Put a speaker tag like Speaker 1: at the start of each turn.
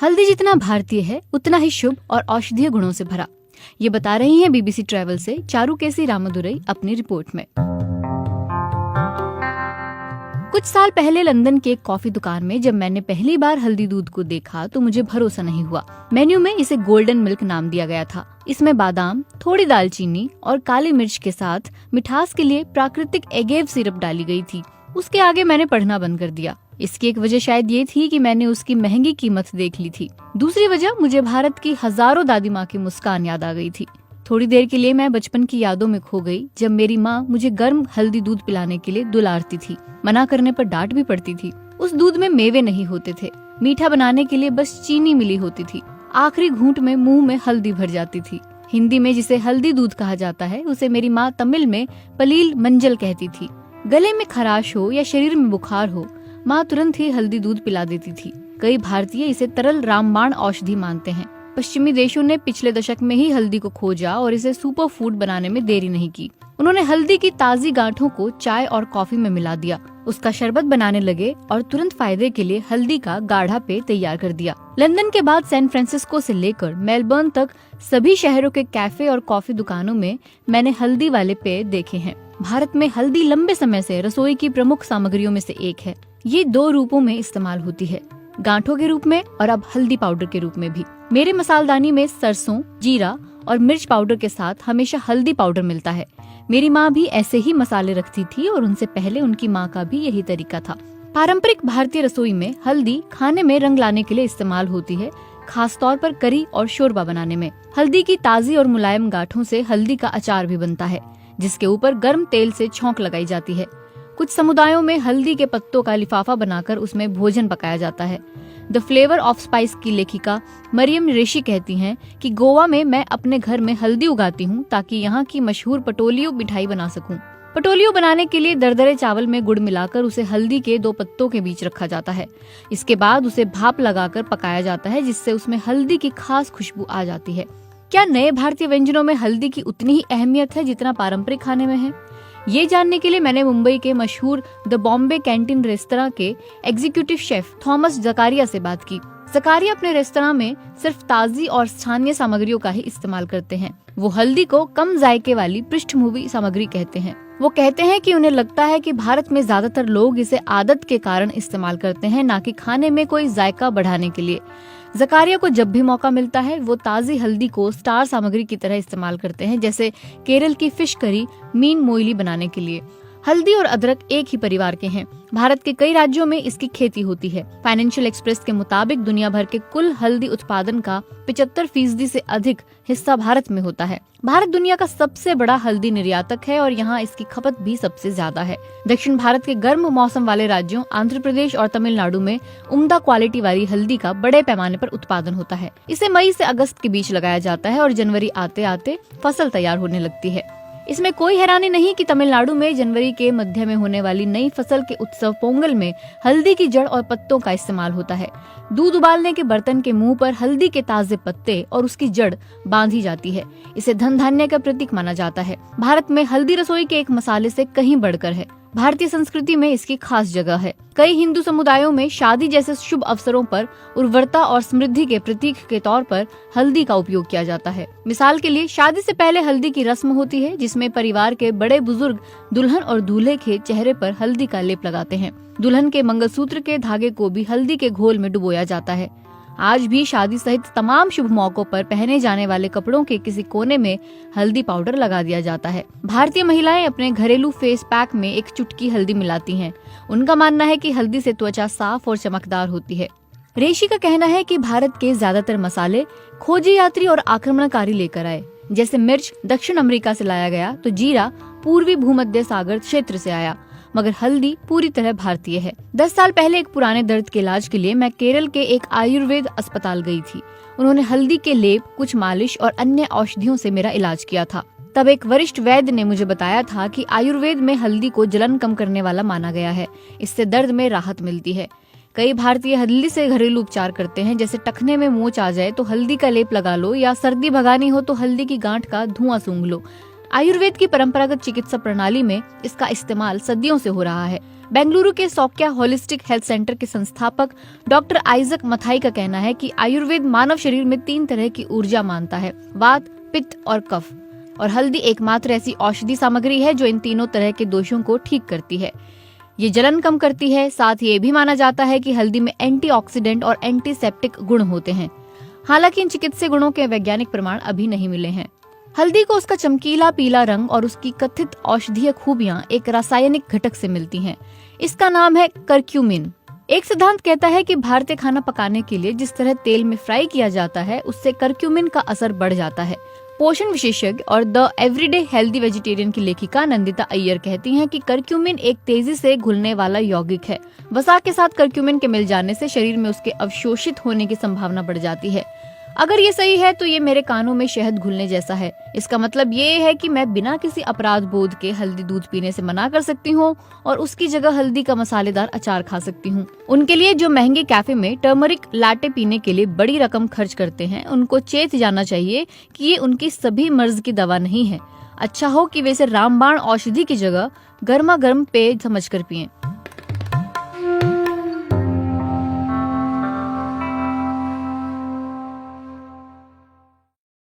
Speaker 1: हल्दी जितना भारतीय है उतना ही शुभ और औषधीय गुणों से भरा। ये बता रही हैं बीबीसी ट्रैवल से चारुकेसी रामादुरई अपनी रिपोर्ट में। कुछ साल पहले लंदन के एक कॉफी दुकान में जब मैंने पहली बार हल्दी दूध को देखा तो मुझे भरोसा नहीं हुआ। मेन्यू में इसे गोल्डन मिल्क नाम दिया गया था। इसमें बादाम, थोड़ी दालचीनी और काली मिर्च के साथ मिठास के लिए प्राकृतिक एगेव सिरप डाली गई थी। उसके आगे मैंने पढ़ना बंद कर दिया। इसकी एक वजह शायद ये थी कि मैंने उसकी महंगी कीमत देख ली थी। दूसरी वजह मुझे भारत की हजारों दादी माँ की मुस्कान याद आ गई थी। थोड़ी देर के लिए मैं बचपन की यादों में खो गई, जब मेरी माँ मुझे गर्म हल्दी दूध पिलाने के लिए दुलारती थी। मना करने पर डांट भी पड़ती थी। उस दूध में मेवे नहीं होते थे, मीठा बनाने के लिए बस चीनी मिली होती थी। आखिरी घूंट में मुंह में हल्दी भर जाती थी। हिंदी में जिसे हल्दी दूध कहा जाता है उसे मेरी माँ तमिल में पलील मंजल कहती थी। गले में खराश हो या शरीर में बुखार हो, माँ तुरंत ही हल्दी दूध पिला देती थी। कई भारतीय इसे तरल रामबाण औषधि मानते हैं। पश्चिमी देशों ने पिछले दशक में ही हल्दी को खोजा और इसे सुपर फूड बनाने में देरी नहीं की। उन्होंने हल्दी की ताजी गांठों को चाय और कॉफी में मिला दिया, उसका शरबत बनाने लगे और तुरंत फायदे के लिए हल्दी का गाढ़ा पेय तैयार कर दिया। लंदन के बाद सैन फ्रांसिस्को से लेकर मेलबर्न तक सभी शहरों के कैफे और कॉफी दुकानों में मैंने हल्दी वाले पेय देखे हैं। भारत में हल्दी लंबे समय से रसोई की प्रमुख सामग्रियों में से एक है। ये 2 रूपों में इस्तेमाल होती है, गांठों के रूप में और अब हल्दी पाउडर के रूप में भी। मेरे मसालदानी में सरसों, जीरा और मिर्च पाउडर के साथ हमेशा हल्दी पाउडर मिलता है। मेरी माँ भी ऐसे ही मसाले रखती थी और उनसे पहले उनकी माँ का भी यही तरीका था। पारंपरिक भारतीय रसोई में हल्दी खाने में रंग लाने के लिए इस्तेमाल होती है, खास तौर पर करी और शोरबा बनाने में। हल्दी की ताजी और मुलायम गांठों से हल्दी का अचार भी बनता है, जिसके ऊपर गर्म तेल से छौंक लगाई जाती है। कुछ समुदायों में हल्दी के पत्तों का लिफाफा बनाकर उसमें भोजन पकाया जाता है। द फ्लेवर ऑफ स्पाइस की लेखिका मरियम रेशी कहती हैं कि गोवा में मैं अपने घर में हल्दी उगाती हूँ ताकि यहाँ की मशहूर पटोलियो मिठाई बना सकूं। पटोलियो बनाने के लिए दरदरे चावल में गुड़ मिलाकर उसे हल्दी के 2 पत्तों के बीच रखा जाता है। इसके बाद उसे भाप लगाकर पकाया जाता है, जिससे उसमें हल्दी की खास खुशबू आ जाती है। क्या नए भारतीय व्यंजनों में हल्दी की उतनी ही अहमियत है जितना पारंपरिक खाने में है? ये जानने के लिए मैंने मुंबई के मशहूर द बॉम्बे कैंटीन रेस्तरां के एग्जीक्यूटिव शेफ थॉमस जकारिया से बात की। जकारिया अपने रेस्तरां में सिर्फ ताजी और स्थानीय सामग्रियों का ही इस्तेमाल करते हैं। वो हल्दी को कम जायके वाली पृष्ठभूमि सामग्री कहते हैं। वो कहते हैं कि उन्हें लगता है कि भारत में ज्यादातर लोग इसे आदत के कारण इस्तेमाल करते हैं, ना कि खाने में कोई जायका बढ़ाने के लिए। जकारिया को जब भी मौका मिलता है वो ताजी हल्दी को स्टार सामग्री की तरह इस्तेमाल करते हैं, जैसे केरल की फिश करी मीन मोइली बनाने के लिए। हल्दी और अदरक एक ही परिवार के हैं। भारत के कई राज्यों में इसकी खेती होती है। फाइनेंशियल एक्सप्रेस के मुताबिक दुनिया भर के कुल हल्दी उत्पादन का 75% से अधिक हिस्सा भारत में होता है। भारत दुनिया का सबसे बड़ा हल्दी निर्यातक है और यहाँ इसकी खपत भी सबसे ज्यादा है। दक्षिण भारत के गर्म मौसम वाले राज्यों आंध्र प्रदेश और तमिलनाडु में उम्दा क्वालिटी वाली हल्दी का बड़े पैमाने पर उत्पादन होता है। इसे मई से अगस्त के बीच लगाया जाता है और जनवरी आते आते फसल तैयार होने लगती है। इसमें कोई हैरानी नहीं कि तमिलनाडु में जनवरी के मध्य में होने वाली नई फसल के उत्सव पोंगल में हल्दी की जड़ और पत्तों का इस्तेमाल होता है। दूध उबालने के बर्तन के मुंह पर हल्दी के ताजे पत्ते और उसकी जड़ बांधी जाती है। इसे धन धान्य का प्रतीक माना जाता है। भारत में हल्दी रसोई के एक मसाले से कहीं बढ़कर है। भारतीय संस्कृति में इसकी खास जगह है। कई हिंदू समुदायों में शादी जैसे शुभ अवसरों पर उर्वरता और समृद्धि के प्रतीक के तौर पर हल्दी का उपयोग किया जाता है। मिसाल के लिए शादी से पहले हल्दी की रस्म होती है, जिसमें परिवार के बड़े बुजुर्ग दुल्हन और दूल्हे के चेहरे पर हल्दी का लेप लगाते हैं। दुल्हन के मंगलसूत्र के धागे को भी हल्दी के घोल में डुबोया जाता है। आज भी शादी सहित तमाम शुभ मौकों पर पहने जाने वाले कपड़ों के किसी कोने में हल्दी पाउडर लगा दिया जाता है। भारतीय महिलाएं अपने घरेलू फेस पैक में एक चुटकी हल्दी मिलाती हैं। उनका मानना है कि हल्दी से त्वचा साफ और चमकदार होती है। रेशी का कहना है कि भारत के ज्यादातर मसाले खोजी यात्री और आक्रमणकारी लेकर आए। जैसे मिर्च दक्षिण अमेरिका से लाया गया तो जीरा पूर्वी भूमध्य सागर क्षेत्र से आया, मगर हल्दी पूरी तरह भारतीय है। 10 साल पहले एक पुराने दर्द के इलाज के लिए मैं केरल के एक आयुर्वेद अस्पताल गई थी। उन्होंने हल्दी के लेप, कुछ मालिश और अन्य औषधियों से मेरा इलाज किया था। तब एक वरिष्ठ वैद्य ने मुझे बताया था कि आयुर्वेद में हल्दी को जलन कम करने वाला माना गया है। इससे दर्द में राहत मिलती है। कई भारतीय हल्दी से घरेलू उपचार करते हैं, जैसे टखने में मोच आ जाए तो हल्दी का लेप लगा लो, या सर्दी भगानी हो तो हल्दी की गांठ का धुआं सूंघ लो। आयुर्वेद की परंपरागत चिकित्सा प्रणाली में इसका इस्तेमाल सदियों से हो रहा है। बेंगलुरु के सौक्या होलिस्टिक हेल्थ सेंटर के संस्थापक डॉक्टर आइजक मथाई का कहना है कि आयुर्वेद मानव शरीर में 3 तरह की ऊर्जा मानता है, वात, पित्त और कफ, और हल्दी एकमात्र ऐसी औषधि सामग्री है जो इन तीनों तरह के दोषों को ठीक करती है। ये जलन कम करती है। साथ ही ये भी माना जाता है कि हल्दी में एंटीऑक्सीडेंट और एंटीसेप्टिक गुण होते हैं। हालांकि इन चिकित्सीय गुणों के वैज्ञानिक प्रमाण अभी नहीं मिले हैं। हल्दी को उसका चमकीला पीला रंग और उसकी कथित औषधीय खूबियां एक रासायनिक घटक से मिलती हैं। इसका नाम है करक्यूमिन। एक सिद्धांत कहता है कि भारतीय खाना पकाने के लिए जिस तरह तेल में फ्राई किया जाता है, उससे करक्यूमिन का असर बढ़ जाता है। पोषण विशेषज्ञ और द एवरीडे हेल्दी वेजिटेरियन की लेखिका नंदिता अय्यर कहती हैं कि करक्यूमिन एक तेजी से घुलने वाला यौगिक है। वसा के साथ करक्यूमिन के मिल जाने से शरीर में उसके अवशोषित होने की संभावना बढ़ जाती है। अगर ये सही है तो ये मेरे कानों में शहद घुलने जैसा है। इसका मतलब ये है कि मैं बिना किसी अपराध बोध के हल्दी दूध पीने से मना कर सकती हूँ और उसकी जगह हल्दी का मसालेदार अचार खा सकती हूँ। उनके लिए जो महंगे कैफे में टर्मरिक लाटे पीने के लिए बड़ी रकम खर्च करते हैं, उनको चेत जाना चाहिए कि ये उनकी सभी मर्ज की दवा नहीं है। अच्छा हो कि वे इसे रामबाण औषधि की जगह गर्मा गर्म पेय समझकर पिएं।